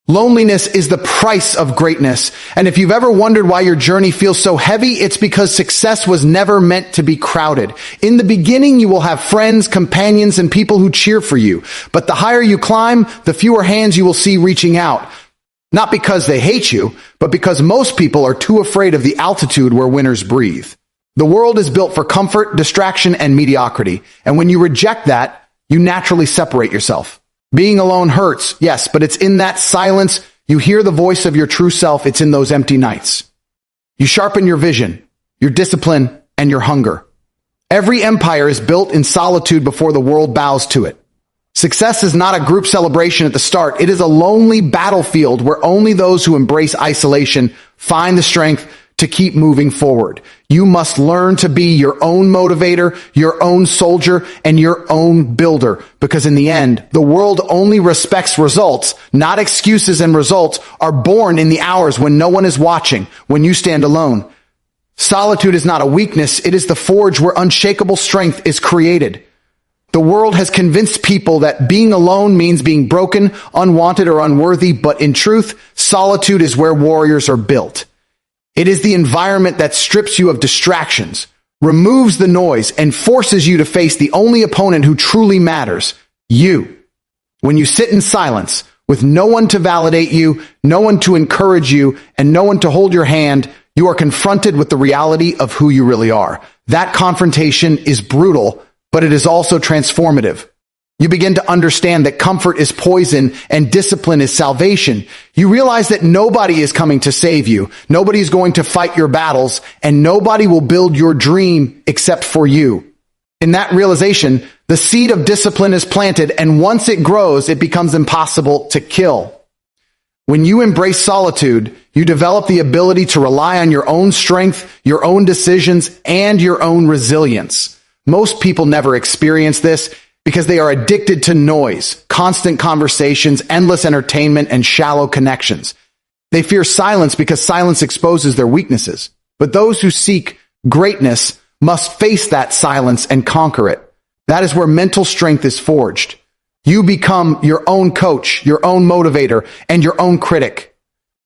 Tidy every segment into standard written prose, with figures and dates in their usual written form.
Loneliness is the price of greatness. And if you've ever wondered why your journey feels so heavy, it's because success was never meant to be crowded. In the beginning, you will have friends, companions, and people who cheer for you. But the higher you climb, the fewer hands you will see reaching out. Not because they hate you, but because most people are too afraid of the altitude where winners breathe. The world is built for comfort, distraction, and mediocrity. And when you reject that, you naturally separate yourself. Being alone hurts, yes, but it's in that silence you hear the voice of your true self. It's in those empty nights. You sharpen your vision, your discipline, and your hunger. Every empire is built in solitude before the world bows to it. Success is not a group celebration at the start. It is a lonely battlefield where only those who embrace isolation find the strength to keep moving forward. You must learn to be your own motivator, your own soldier, and your own builder. Because in the end, the world only respects results, not excuses, and results are born in the hours when no one is watching, when you stand alone. Solitude is not a weakness. It is the forge where unshakable strength is created. The world has convinced people that being alone means being broken, unwanted, or unworthy, but in truth, solitude is where warriors are built. It is the environment that strips you of distractions, removes the noise, and forces you to face the only opponent who truly matters, you. When you sit in silence, with no one to validate you, no one to encourage you, and no one to hold your hand, you are confronted with the reality of who you really are. That confrontation is brutal, but it is also transformative. You begin to understand that comfort is poison and discipline is salvation. You realize that nobody is coming to save you. Nobody is going to fight your battles, and nobody will build your dream except for you. In that realization, the seed of discipline is planted, and once it grows, it becomes impossible to kill. When you embrace solitude, you develop the ability to rely on your own strength, your own decisions, and your own resilience. Most people never experience this, because they are addicted to noise, constant conversations, endless entertainment, and shallow connections. They fear silence because silence exposes their weaknesses. But those who seek greatness must face that silence and conquer it. That is where mental strength is forged. You become your own coach, your own motivator, and your own critic.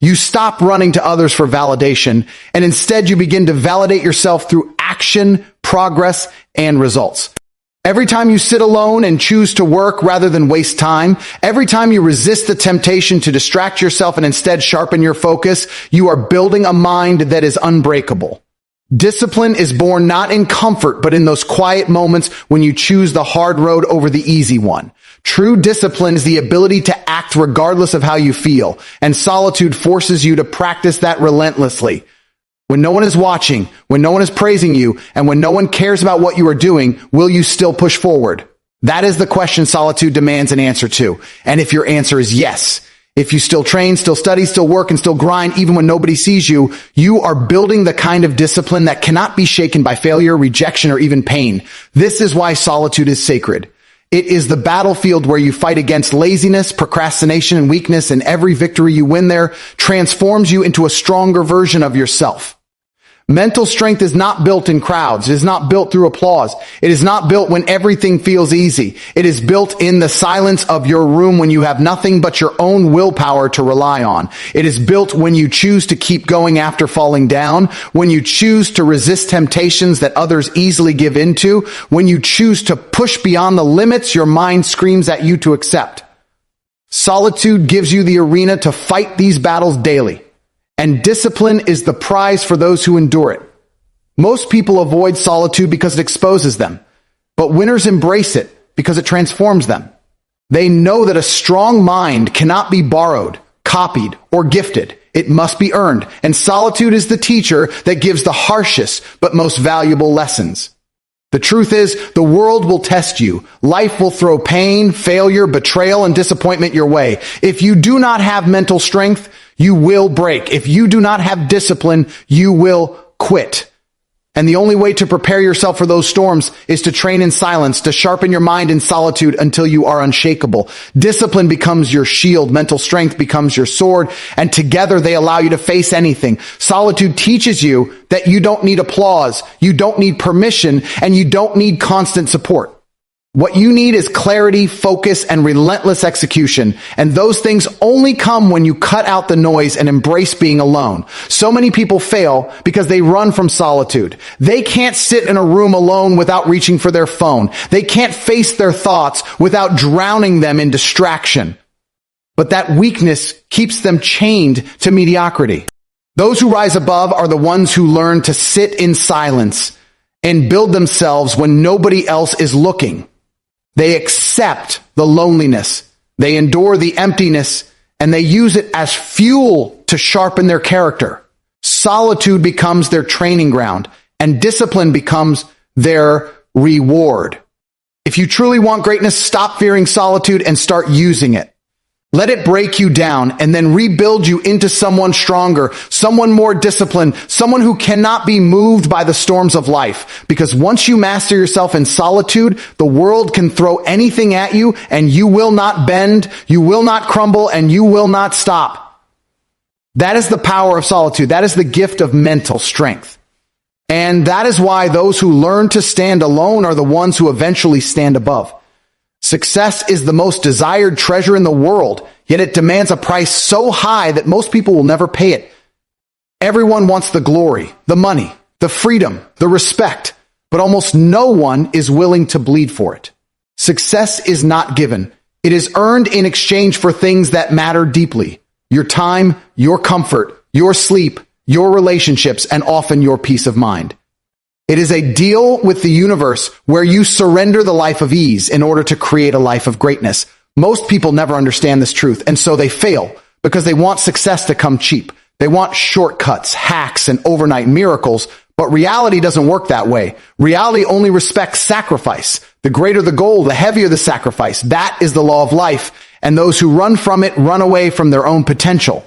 You stop running to others for validation, and instead you begin to validate yourself through action, progress, and results. Every time you sit alone and choose to work rather than waste time, every time you resist the temptation to distract yourself and instead sharpen your focus, you are building a mind that is unbreakable. Discipline is born not in comfort, but in those quiet moments when you choose the hard road over the easy one. True discipline is the ability to act regardless of how you feel, and solitude forces you to practice that relentlessly. When no one is watching, when no one is praising you, and when no one cares about what you are doing, will you still push forward? That is the question solitude demands an answer to. And if your answer is yes, if you still train, still study, still work, and still grind, even when nobody sees you, you are building the kind of discipline that cannot be shaken by failure, rejection, or even pain. This is why solitude is sacred. It is the battlefield where you fight against laziness, procrastination, and weakness, and every victory you win there transforms you into a stronger version of yourself. Mental strength is not built in crowds. It is not built through applause. It is not built when everything feels easy. It is built in the silence of your room when you have nothing but your own willpower to rely on. It is built when you choose to keep going after falling down, when you choose to resist temptations that others easily give into, when you choose to push beyond the limits your mind screams at you to accept. Solitude gives you the arena to fight these battles daily. And discipline is the prize for those who endure it. Most people avoid solitude because it exposes them, but winners embrace it because it transforms them. They know that a strong mind cannot be borrowed, copied, or gifted. It must be earned, and solitude is the teacher that gives the harshest but most valuable lessons. The truth is, the world will test you. Life will throw pain, failure, betrayal, and disappointment your way. If you do not have mental strength, you will break. If you do not have discipline, you will quit. And the only way to prepare yourself for those storms is to train in silence, to sharpen your mind in solitude until you are unshakable. Discipline becomes your shield, mental strength becomes your sword, and together they allow you to face anything. Solitude teaches you that you don't need applause, you don't need permission, and you don't need constant support. What you need is clarity, focus, and relentless execution. And those things only come when you cut out the noise and embrace being alone. So many people fail because they run from solitude. They can't sit in a room alone without reaching for their phone. They can't face their thoughts without drowning them in distraction. But that weakness keeps them chained to mediocrity. Those who rise above are the ones who learn to sit in silence and build themselves when nobody else is looking. They accept the loneliness, they endure the emptiness, and they use it as fuel to sharpen their character. Solitude becomes their training ground, and discipline becomes their reward. If you truly want greatness, stop fearing solitude and start using it. Let it break you down and then rebuild you into someone stronger, someone more disciplined, someone who cannot be moved by the storms of life. Because once you master yourself in solitude, the world can throw anything at you and you will not bend, you will not crumble, and you will not stop. That is the power of solitude. That is the gift of mental strength. And that is why those who learn to stand alone are the ones who eventually stand above. Success is the most desired treasure in the world, yet it demands a price so high that most people will never pay it. Everyone wants the glory, the money, the freedom, the respect, but almost no one is willing to bleed for it. Success is not given. It is earned in exchange for things that matter deeply. Your time, your comfort, your sleep, your relationships, and often your peace of mind. It is a deal with the universe where you surrender the life of ease in order to create a life of greatness. Most people never understand this truth, and so they fail because they want success to come cheap. They want shortcuts, hacks, and overnight miracles, but reality doesn't work that way. Reality only respects sacrifice. The greater the goal, the heavier the sacrifice. That is the law of life, and those who run from it run away from their own potential.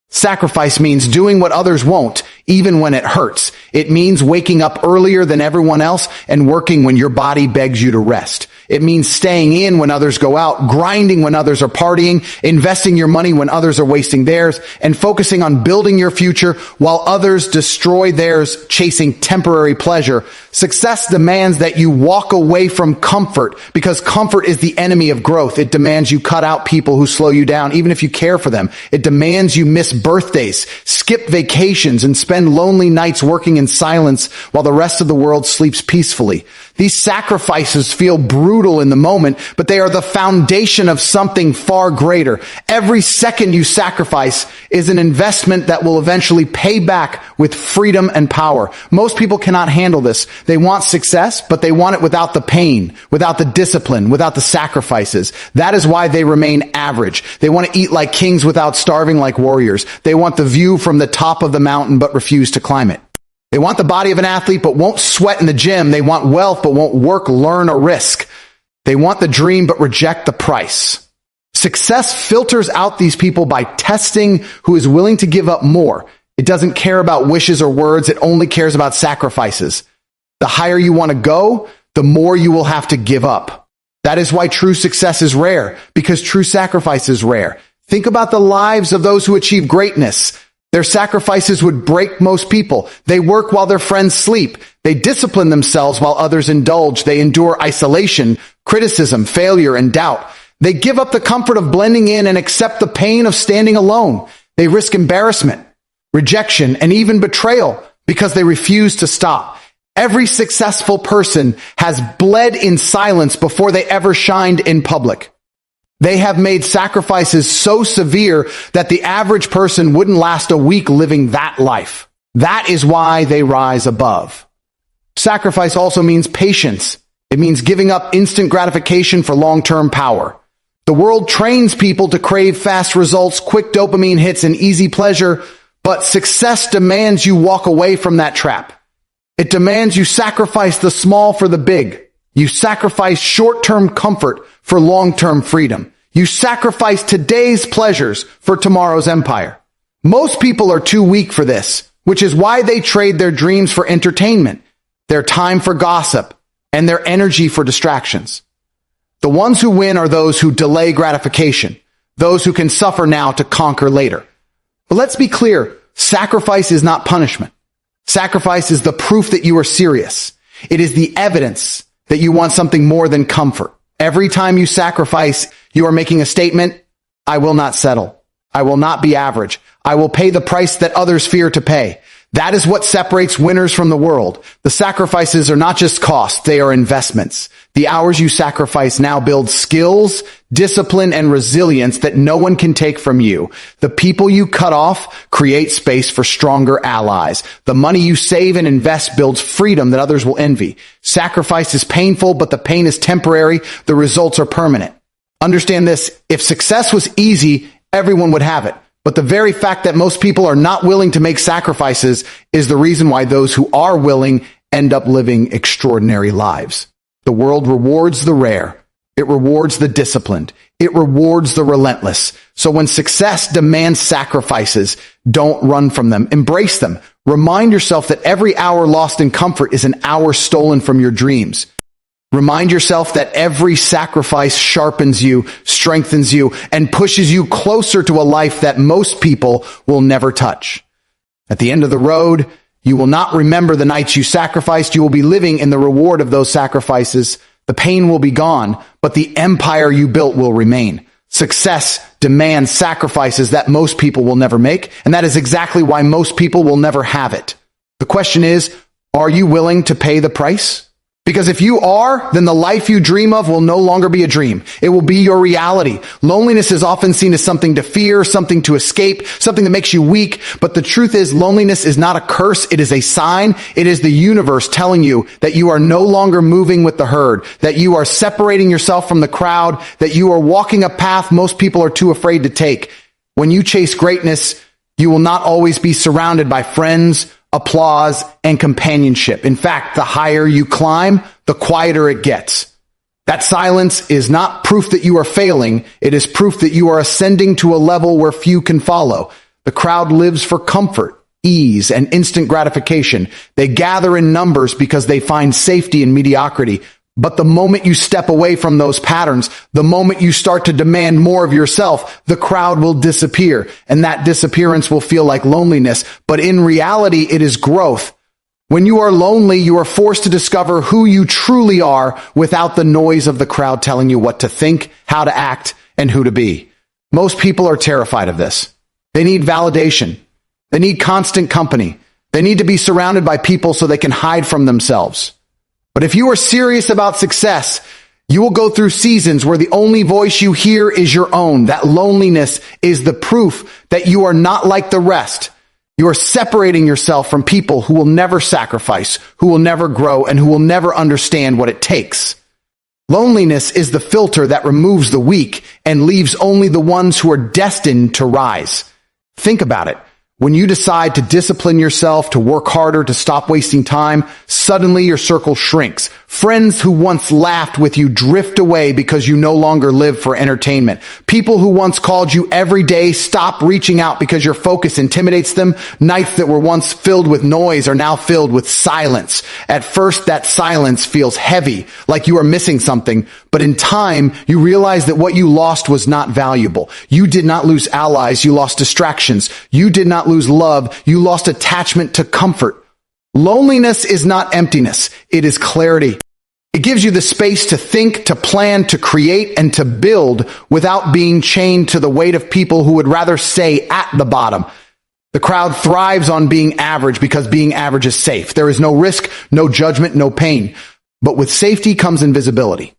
Sacrifice means doing what others won't, even when it hurts. It means waking up earlier than everyone else and working when your body begs you to rest. It means staying in when others go out, grinding when others are partying, investing your money when others are wasting theirs, and focusing on building your future while others destroy theirs, chasing temporary pleasure. Success demands that you walk away from comfort because comfort is the enemy of growth. It demands you cut out people who slow you down, even if you care for them. It demands you miss birthdays, skip vacations, and spend lonely nights working in silence while the rest of the world sleeps peacefully. These sacrifices feel brutal in the moment, but they are the foundation of something far greater. Every second you sacrifice is an investment that will eventually pay back with freedom and power. Most people cannot handle this. They want success, but they want it without the pain, without the discipline, without the sacrifices. That is why they remain average. They want to eat like kings without starving like warriors. They want the view from the top of the mountain, but refuse to climb it. They want the body of an athlete, but won't sweat in the gym. They want wealth, but won't work, learn, or risk. They want the dream, but reject the price. Success filters out these people by testing who is willing to give up more. It doesn't care about wishes or words. It only cares about sacrifices. The higher you want to go, the more you will have to give up. That is why true success is rare, because true sacrifice is rare. Think about the lives of those who achieve greatness. Their sacrifices would break most people. They work while their friends sleep. They discipline themselves while others indulge. They endure isolation, criticism, failure, and doubt. They give up the comfort of blending in and accept the pain of standing alone. They risk embarrassment, rejection, and even betrayal because they refuse to stop. Every successful person has bled in silence before they ever shined in public. They have made sacrifices so severe that the average person wouldn't last a week living that life. That is why they rise above. Sacrifice also means patience. It means giving up instant gratification for long-term power. The world trains people to crave fast results, quick dopamine hits, and easy pleasure, but success demands you walk away from that trap. It demands you sacrifice the small for the big. You sacrifice short-term comfort for long-term freedom. You sacrifice today's pleasures for tomorrow's empire. Most people are too weak for this, which is why they trade their dreams for entertainment, their time for gossip, and their energy for distractions. The ones who win are those who delay gratification, those who can suffer now to conquer later. But let's be clear, sacrifice is not punishment. Sacrifice is the proof that you are serious. It is the evidence that you want something more than comfort. Every time you sacrifice, you are making a statement: I will not settle. I will not be average. I will pay the price that others fear to pay. That is what separates winners from the world. The sacrifices are not just costs, they are investments. The hours you sacrifice now build skills, discipline, and resilience that no one can take from you. The people you cut off create space for stronger allies. The money you save and invest builds freedom that others will envy. Sacrifice is painful, but the pain is temporary. The results are permanent. Understand this: if success was easy, everyone would have it. But the very fact that most people are not willing to make sacrifices is the reason why those who are willing end up living extraordinary lives. The world rewards the rare. It rewards the disciplined. It rewards the relentless. So when success demands sacrifices, don't run from them. Embrace them. Remind yourself that every hour lost in comfort is an hour stolen from your dreams. Remind yourself that every sacrifice sharpens you, strengthens you, and pushes you closer to a life that most people will never touch. At the end of the road, you will not remember the nights you sacrificed. You will be living in the reward of those sacrifices. The pain will be gone, but the empire you built will remain. Success demands sacrifices that most people will never make, and that is exactly why most people will never have it. The question is, are you willing to pay the price? Because if you are, then the life you dream of will no longer be a dream. It will be your reality. Loneliness is often seen as something to fear, something to escape, something that makes you weak. But the truth is, loneliness is not a curse. It is a sign. It is the universe telling you that you are no longer moving with the herd, that you are separating yourself from the crowd, that you are walking a path most people are too afraid to take. When you chase greatness, you will not always be surrounded by friends, applause, and companionship. In fact, the higher you climb, the quieter it gets. That silence is not proof that you are failing. It is proof that you are ascending to a level where few can follow. The crowd lives for comfort, ease, and instant gratification. They gather in numbers because they find safety in mediocrity. But the moment you step away from those patterns, the moment you start to demand more of yourself, the crowd will disappear, and that disappearance will feel like loneliness. But in reality, it is growth. When you are lonely, you are forced to discover who you truly are without the noise of the crowd telling you what to think, how to act, and who to be. Most people are terrified of this. They need validation. They need constant company. They need to be surrounded by people so they can hide from themselves. But if you are serious about success, you will go through seasons where the only voice you hear is your own. That loneliness is the proof that you are not like the rest. You are separating yourself from people who will never sacrifice, who will never grow, and who will never understand what it takes. Loneliness is the filter that removes the weak and leaves only the ones who are destined to rise. Think about it. When you decide to discipline yourself, to work harder, to stop wasting time, suddenly your circle shrinks. Friends who once laughed with you drift away because you no longer live for entertainment. People who once called you every day stop reaching out because your focus intimidates them. Nights that were once filled with noise are now filled with silence. At first, that silence feels heavy, like you are missing something. But in time, you realize that what you lost was not valuable. You did not lose allies, you lost distractions. You did not lose love, you lost attachment to comfort. Loneliness is not emptiness, it is clarity. It gives you the space to think, to plan, to create, and to build without being chained to the weight of people who would rather stay at the bottom. The crowd thrives on being average because being average is safe. There is no risk, no judgment, no pain. But with safety comes invisibility.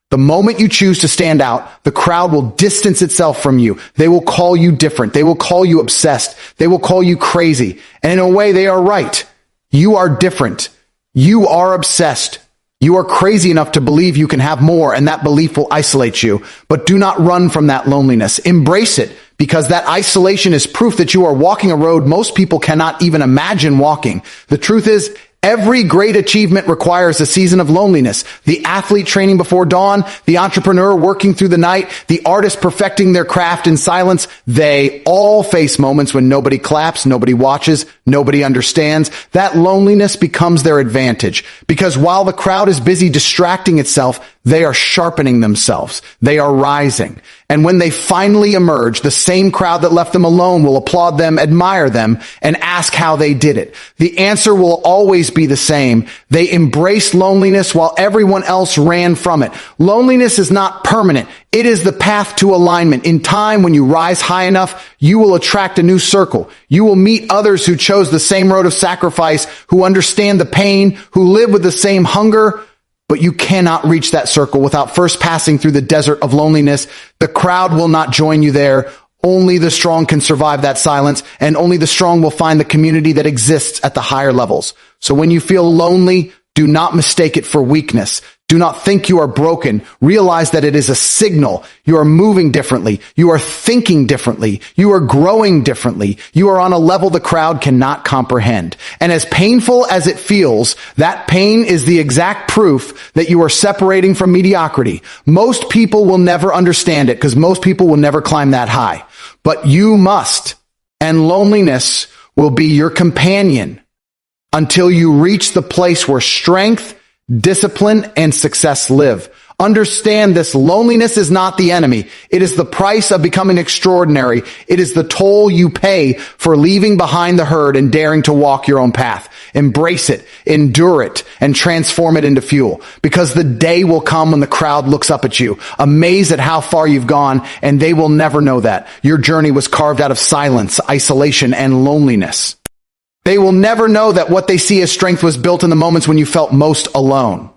The moment you choose to stand out, the crowd will distance itself from you. They will call you different. They will call you obsessed. They will call you crazy. And in a way, they are right. You are different. You are obsessed. You are crazy enough to believe you can have more, and that belief will isolate you. But do not run from that loneliness. Embrace it, because that isolation is proof that you are walking a road most people cannot even imagine walking. The truth is, every great achievement requires a season of loneliness. The athlete training before dawn, the entrepreneur working through the night, the artist perfecting their craft in silence, they all face moments when nobody claps, nobody watches, nobody understands. That loneliness becomes their advantage, because while the crowd is busy distracting itself, they are sharpening themselves. They are rising. And when they finally emerge, the same crowd that left them alone will applaud them, admire them, and ask how they did it. The answer will always be the same. They embraced loneliness while everyone else ran from it. Loneliness is not permanent. It is the path to alignment. In time, when you rise high enough, you will attract a new circle. You will meet others who chose the same road of sacrifice, who understand the pain, who live with the same hunger. But you cannot reach that circle without first passing through the desert of loneliness. The crowd will not join you there. Only the strong can survive that silence, and only the strong will find the community that exists at the higher levels. So when you feel lonely, do not mistake it for weakness. Do not think you are broken. Realize that it is a signal. You are moving differently. You are thinking differently. You are growing differently. You are on a level the crowd cannot comprehend. And as painful as it feels, that pain is the exact proof that you are separating from mediocrity. Most people will never understand it because most people will never climb that high. But you must. And loneliness will be your companion until you reach the place where strength, discipline, and success live. Understand this. Loneliness is not the enemy. It is the price of becoming extraordinary. It is the toll you pay for leaving behind the herd and daring to walk your own path. Embrace it, endure it, and transform it into fuel. Because the day will come when the crowd looks up at you, amazed at how far you've gone, and they will never know that. Your journey was carved out of silence, isolation, and loneliness. They will never know that what they see as strength was built in the moments when you felt most alone.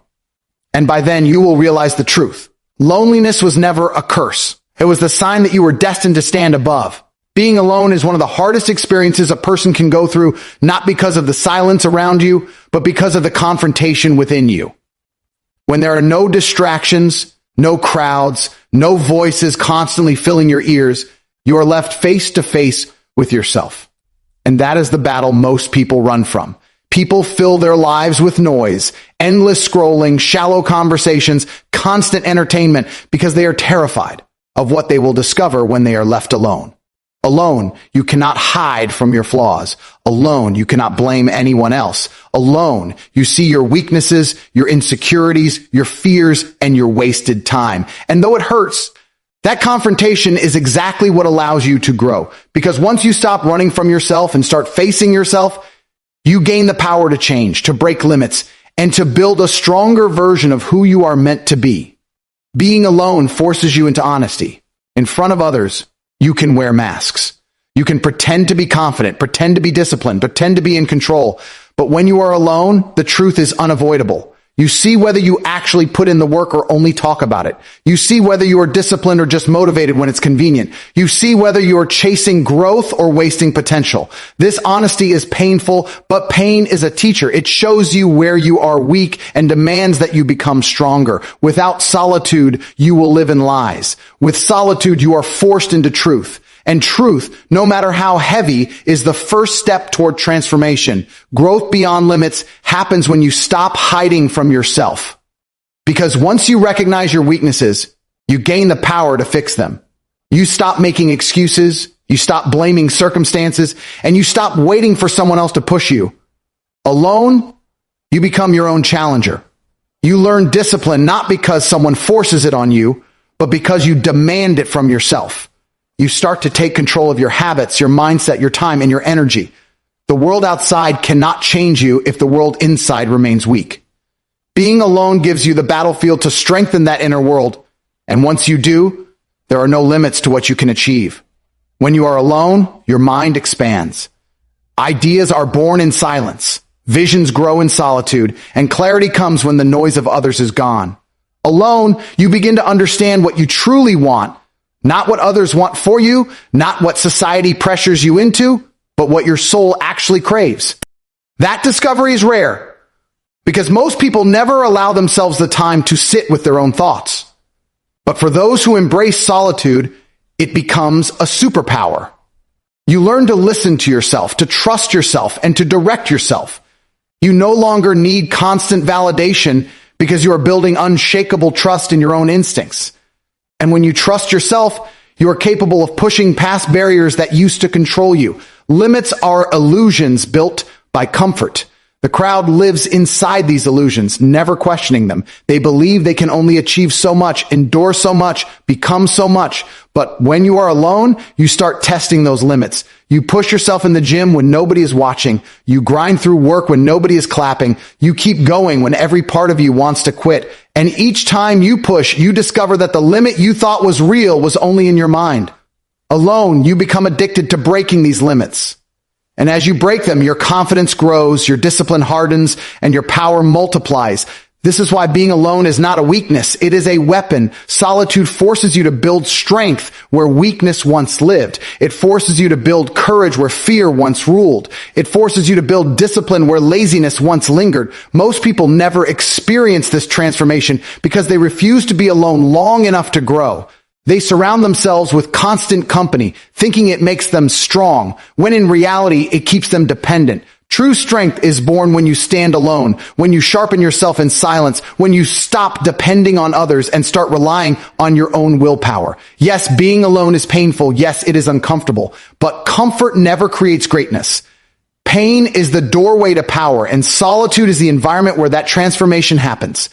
And by then you will realize the truth. Loneliness was never a curse. It was the sign that you were destined to stand above. Being alone is one of the hardest experiences a person can go through, not because of the silence around you, but because of the confrontation within you. When there are no distractions, no crowds, no voices constantly filling your ears, you are left face to face with yourself. And that is the battle most people run from. People fill their lives with noise, endless scrolling, shallow conversations, constant entertainment because they are terrified of what they will discover when they are left alone. Alone, you cannot hide from your flaws. Alone, you cannot blame anyone else. Alone, you see your weaknesses, your insecurities, your fears, and your wasted time. And though it hurts, that confrontation is exactly what allows you to grow. Because once you stop running from yourself and start facing yourself, you gain the power to change, to break limits, and to build a stronger version of who you are meant to be. Being alone forces you into honesty. In front of others, you can wear masks. You can pretend to be confident, pretend to be disciplined, pretend to be in control. But when you are alone, the truth is unavoidable. You see whether you actually put in the work or only talk about it. You see whether you are disciplined or just motivated when it's convenient. You see whether you are chasing growth or wasting potential. This honesty is painful, but pain is a teacher. It shows you where you are weak and demands that you become stronger. Without solitude, you will live in lies. With solitude, you are forced into truth. And truth, no matter how heavy, is the first step toward transformation. Growth beyond limits happens when you stop hiding from yourself. Because once you recognize your weaknesses, you gain the power to fix them. You stop making excuses, you stop blaming circumstances, and you stop waiting for someone else to push you. Alone, you become your own challenger. You learn discipline not because someone forces it on you, but because you demand it from yourself. You start to take control of your habits, your mindset, your time, and your energy. The world outside cannot change you if the world inside remains weak. Being alone gives you the battlefield to strengthen that inner world. And once you do, there are no limits to what you can achieve. When you are alone, your mind expands. Ideas are born in silence. Visions grow in solitude, and clarity comes when the noise of others is gone. Alone, you begin to understand what you truly want. Not what others want for you, not what society pressures you into, but what your soul actually craves. That discovery is rare because most people never allow themselves the time to sit with their own thoughts. But for those who embrace solitude, it becomes a superpower. You learn to listen to yourself, to trust yourself, and to direct yourself. You no longer need constant validation because you are building unshakable trust in your own instincts. And when you trust yourself, you are capable of pushing past barriers that used to control you. Limits are illusions built by comfort. The crowd lives inside these illusions, never questioning them. They believe they can only achieve so much, endure so much, become so much. But when you are alone, you start testing those limits. You push yourself in the gym when nobody is watching. You grind through work when nobody is clapping. You keep going when every part of you wants to quit. And each time you push, you discover that the limit you thought was real was only in your mind. Alone, you become addicted to breaking these limits. And as you break them, your confidence grows, your discipline hardens, and your power multiplies. This is why being alone is not a weakness. It is a weapon. Solitude forces you to build strength where weakness once lived. It forces you to build courage where fear once ruled. It forces you to build discipline where laziness once lingered. Most people never experience this transformation because they refuse to be alone long enough to grow. They surround themselves with constant company, thinking it makes them strong, when in reality, it keeps them dependent. True strength is born when you stand alone, when you sharpen yourself in silence, when you stop depending on others and start relying on your own willpower. Yes, being alone is painful. Yes, it is uncomfortable, but comfort never creates greatness. Pain is the doorway to power, and solitude is the environment where that transformation happens.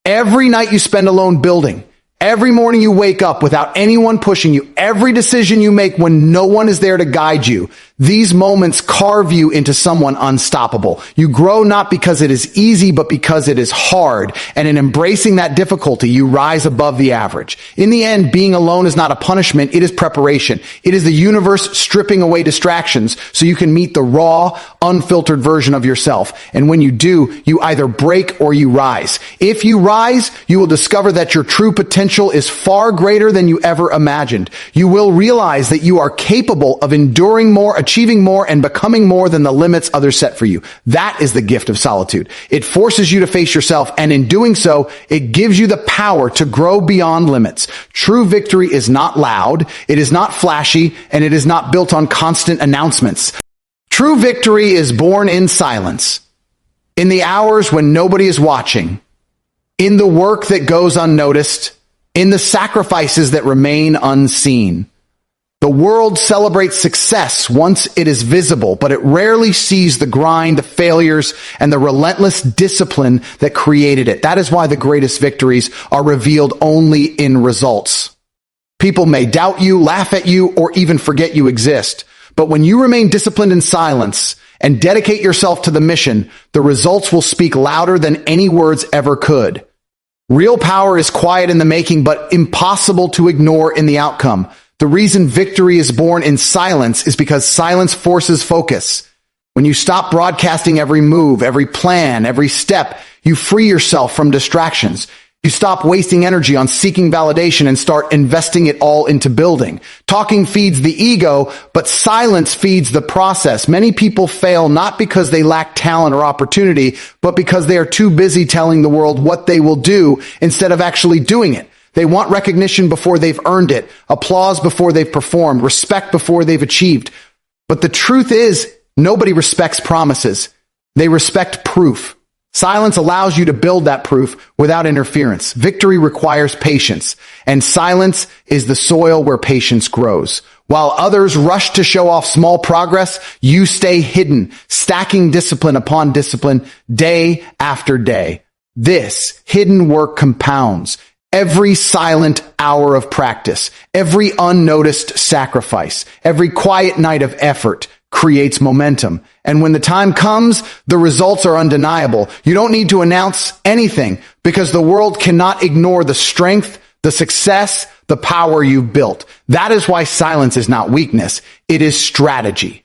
Every night you spend alone building, every morning you wake up without anyone pushing you, every decision you make when no one is there to guide you, these moments carve you into someone unstoppable. You grow not because it is easy, but because it is hard. And in embracing that difficulty, you rise above the average. In the end, being alone is not a punishment. It is preparation. It is the universe stripping away distractions so you can meet the raw, unfiltered version of yourself. And when you do, you either break or you rise. If you rise, you will discover that your true potential is far greater than you ever imagined. You will realize that you are capable of enduring more, achieving more, and becoming more than the limits others set for you. That is the gift of solitude. It forces you to face yourself, and in doing so, it gives you the power to grow beyond limits. True victory is not loud, it is not flashy, and it is not built on constant announcements. True victory is born in silence, in the hours when nobody is watching, in the work that goes unnoticed, in the sacrifices that remain unseen. The world celebrates success once it is visible, but it rarely sees the grind, the failures, and the relentless discipline that created it. That is why the greatest victories are revealed only in results. People may doubt you, laugh at you, or even forget you exist. But when you remain disciplined in silence and dedicate yourself to the mission, the results will speak louder than any words ever could. Real power is quiet in the making, but impossible to ignore in the outcome. The reason victory is born in silence is because silence forces focus. When you stop broadcasting every move, every plan, every step, you free yourself from distractions. You stop wasting energy on seeking validation and start investing it all into building. Talking feeds the ego, but silence feeds the process. Many people fail not because they lack talent or opportunity, but because they are too busy telling the world what they will do instead of actually doing it. They want recognition before they've earned it, applause before they've performed, respect before they've achieved. But the truth is, nobody respects promises. They respect proof. Silence allows you to build that proof without interference. Victory requires patience, and silence is the soil where patience grows. While others rush to show off small progress, you stay hidden, stacking discipline upon discipline, day after day. This hidden work compounds. Every silent hour of practice, every unnoticed sacrifice, every quiet night of effort creates momentum. And when the time comes, the results are undeniable. You don't need to announce anything because the world cannot ignore the strength, the success, the power you've built. That is why silence is not weakness. It is strategy.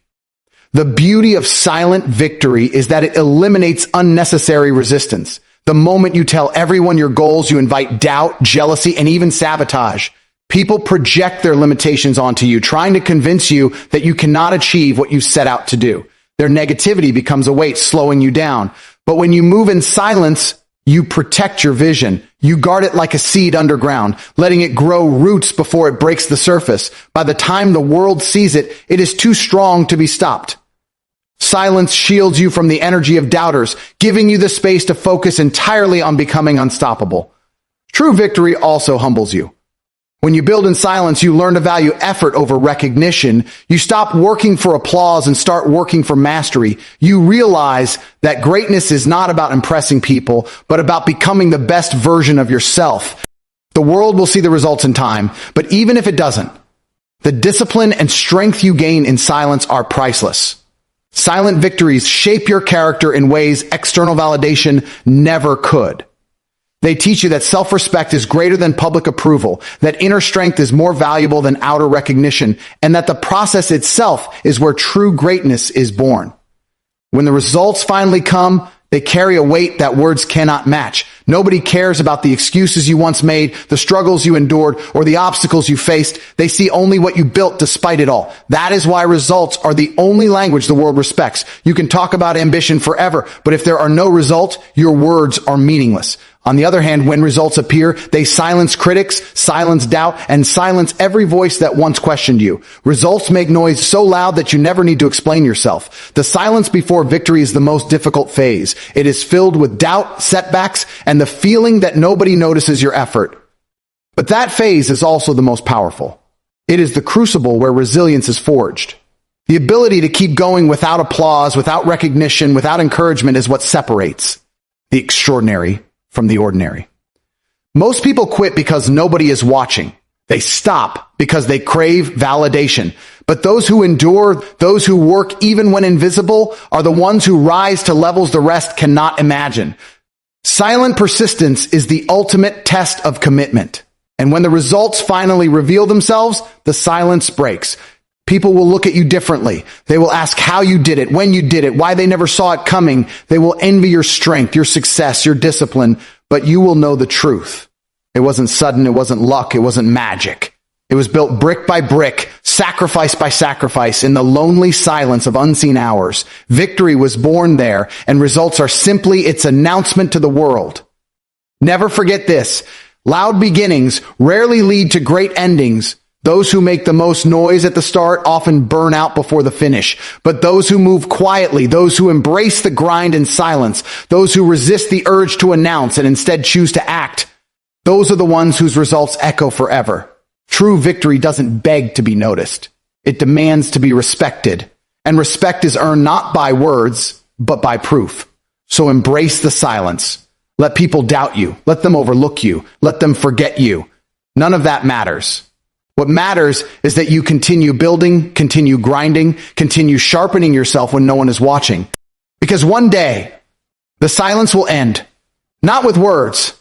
The beauty of silent victory is that it eliminates unnecessary resistance. The moment you tell everyone your goals, you invite doubt, jealousy, and even sabotage. People project their limitations onto you, trying to convince you that you cannot achieve what you set out to do. Their negativity becomes a weight, slowing you down. But when you move in silence, you protect your vision. You guard it like a seed underground, letting it grow roots before it breaks the surface. By the time the world sees it, it is too strong to be stopped. Silence shields you from the energy of doubters, giving you the space to focus entirely on becoming unstoppable. True victory also humbles you. When you build in silence, you learn to value effort over recognition. You stop working for applause and start working for mastery. You realize that greatness is not about impressing people, but about becoming the best version of yourself. The world will see the results in time, but even if it doesn't, the discipline and strength you gain in silence are priceless. Silent victories shape your character in ways external validation never could. They teach you that self-respect is greater than public approval, that inner strength is more valuable than outer recognition, and that the process itself is where true greatness is born. When the results finally come, they carry a weight that words cannot match. Nobody cares about the excuses you once made, the struggles you endured, or the obstacles you faced. They see only what you built despite it all. That is why results are the only language the world respects. You can talk about ambition forever, but if there are no results, your words are meaningless. On the other hand, when results appear, they silence critics, silence doubt, and silence every voice that once questioned you. Results make noise so loud that you never need to explain yourself. The silence before victory is the most difficult phase. It is filled with doubt, setbacks, and the feeling that nobody notices your effort. But that phase is also the most powerful. It is the crucible where resilience is forged. The ability to keep going without applause, without recognition, without encouragement is what separates the extraordinary from the ordinary. Most people quit because nobody is watching. They stop because they crave validation. But those who endure, those who work even when invisible, are the ones who rise to levels the rest cannot imagine. Silent persistence is the ultimate test of commitment. And when the results finally reveal themselves, the silence breaks. People will look at you differently. They will ask how you did it, when you did it, why they never saw it coming. They will envy your strength, your success, your discipline, but you will know the truth. It wasn't sudden, it wasn't luck, it wasn't magic. It was built brick by brick, sacrifice by sacrifice, in the lonely silence of unseen hours. Victory was born there, and results are simply its announcement to the world. Never forget this. Loud beginnings rarely lead to great endings. Those who make the most noise at the start often burn out before the finish. But those who move quietly, those who embrace the grind in silence, those who resist the urge to announce and instead choose to act, those are the ones whose results echo forever. True victory doesn't beg to be noticed. It demands to be respected. And respect is earned not by words, but by proof. So embrace the silence. Let people doubt you. Let them overlook you. Let them forget you. None of that matters. What matters is that you continue building, continue grinding, continue sharpening yourself when no one is watching. Because one day, the silence will end, not with words,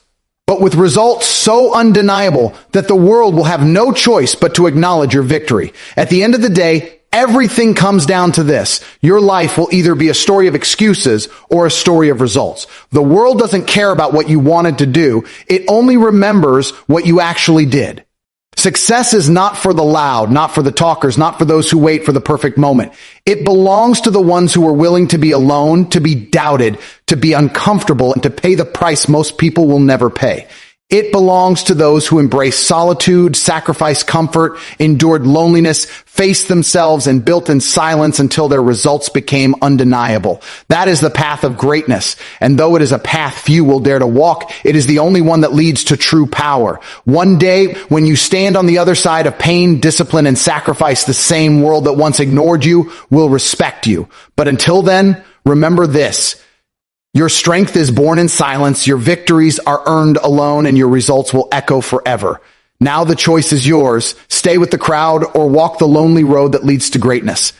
but with results so undeniable that the world will have no choice but to acknowledge your victory. At the end of the day, everything comes down to this. Your life will either be a story of excuses or a story of results. The world doesn't care about what you wanted to do. It only remembers what you actually did. Success is not for the loud, not for the talkers, not for those who wait for the perfect moment. It belongs to the ones who are willing to be alone, to be doubted, to be uncomfortable, and to pay the price most people will never pay. It belongs to those who embrace solitude, sacrificed comfort, endured loneliness, faced themselves, and built in silence until their results became undeniable. That is the path of greatness. And though it is a path few will dare to walk, it is the only one that leads to true power. One day, when you stand on the other side of pain, discipline, and sacrifice, the same world that once ignored you will respect you. But until then, remember this. Your strength is born in silence, your victories are earned alone, and your results will echo forever. Now the choice is yours. Stay with the crowd or walk the lonely road that leads to greatness.